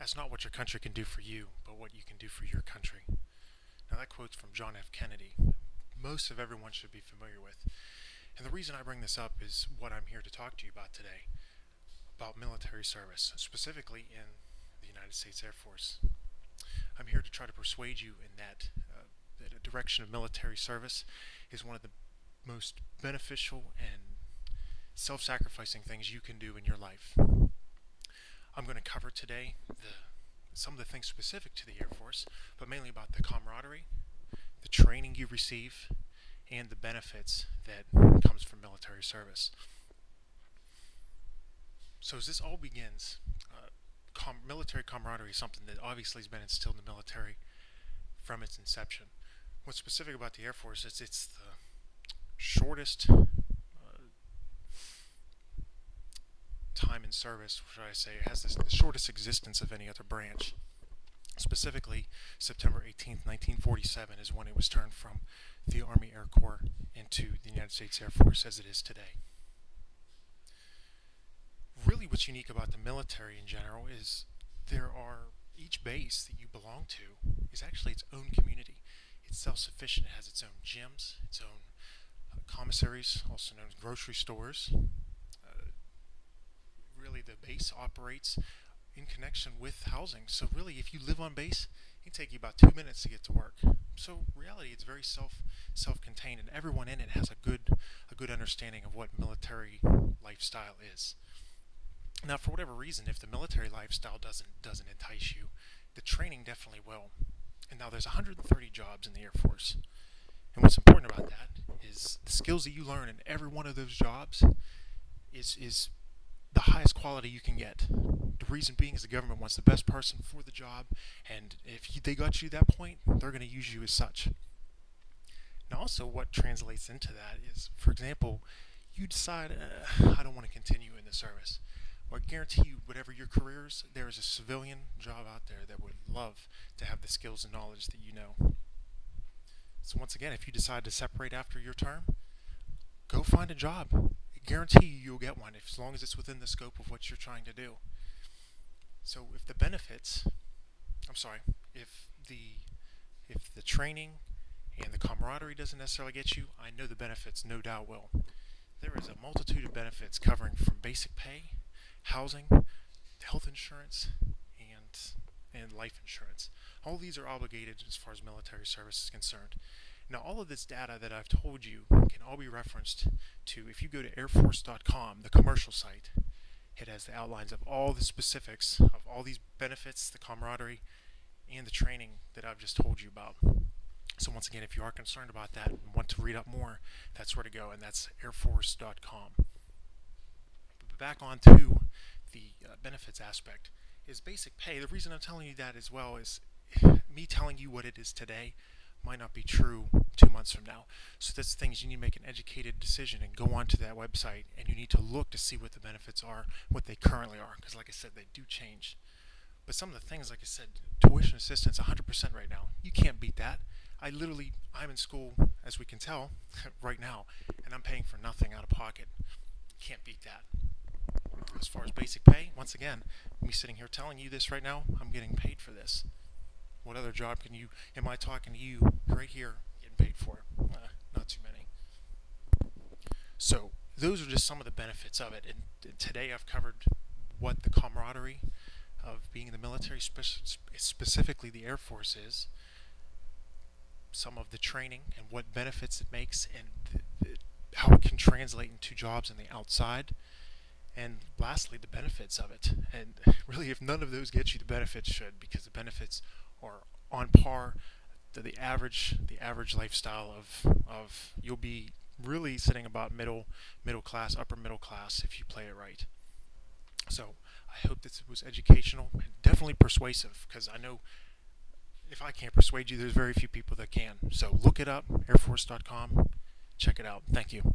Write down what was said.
That's not what your country can do for you, but what you can do for your country. Now that quote's from John F. Kennedy. Most of everyone should be familiar with. And the reason I bring this up is what I'm here to talk to you about today, about military service, specifically in the United States Air Force. I'm here to try to persuade you in that a direction of military service is one of the most beneficial and self-sacrificing things you can do in your life. I'm going to cover today some of the things specific to the Air Force, but mainly about the camaraderie, the training you receive, and the benefits that comes from military service. So as this all begins, military camaraderie is something that obviously has been instilled in the military from its inception. What's specific about the Air Force is it's the shortest time in service, should I say. It has the shortest existence of any other branch. Specifically, September 18th, 1947 is when it was turned from the Army Air Corps into the United States Air Force as it is today. Really what's unique about the military in general is each base that you belong to is actually its own community. It's self-sufficient. It has its own gyms, its own commissaries, also known as grocery stores. Really the base operates in connection with housing. So really if you live on base, it can take you about 2 minutes to get to work. So reality, it's very self-contained, and everyone in it has a good understanding of what military lifestyle is. Now, for whatever reason, if the military lifestyle doesn't entice you, the training definitely will. And now there's 130 jobs in the Air Force. And what's important about that is the skills that you learn in every one of those jobs is the highest quality you can get. The reason being is the government wants the best person for the job, and if they got you to that point, they're going to use you as such. Now also what translates into that is, for example, you decide, I don't want to continue in the service. Well, I guarantee you, whatever your career is, there is a civilian job out there that would love to have the skills and knowledge that you know. So once again, if you decide to separate after your term, go find a job. I guarantee you you'll get one, as long as it's within the scope of what you're trying to do. So if the training and the camaraderie doesn't necessarily get you, I know the benefits no doubt will. There is a multitude of benefits covering from basic pay, housing, health insurance, and life insurance. All these are obligated as far as military service is concerned. Now, all of this data that I've told you can all be referenced to, if you go to airforce.com, the commercial site. It has the outlines of all the specifics of all these benefits, the camaraderie, and the training that I've just told you about. So once again, if you are concerned about that and want to read up more, that's where to go, and that's airforce.com. But back on to the benefits aspect is basic pay. The reason I'm telling you that as well is me telling you what it is today might not be true 2 months from now. So that's the thing, is you need to make an educated decision and go onto that website, and you need to look to see what the benefits are, what they currently are, because like I said, they do change. But some of the things, like I said, tuition assistance 100% right now. You can't beat that. I'm in school, as we can tell, right now, and I'm paying for nothing out of pocket. Can't beat that. As far as basic pay, once again, me sitting here telling you this right now, I'm getting paid for this. What other job am I talking to you right here getting paid for? Not too many. So those are just some of the benefits of it. And today I've covered what the camaraderie of being in the military, specifically the Air Force, is, some of the training and what benefits it makes, and how it can translate into jobs on the outside, and lastly, the benefits of it. And really, if none of those get you, the benefits should, because the benefits are on par to the average lifestyle of you'll be really sitting about middle class, upper middle class, if you play it right. So I hope this was educational and definitely persuasive, because I know if I can't persuade you, there's very few people that can. So look it up, airforce.com, check it out. Thank you.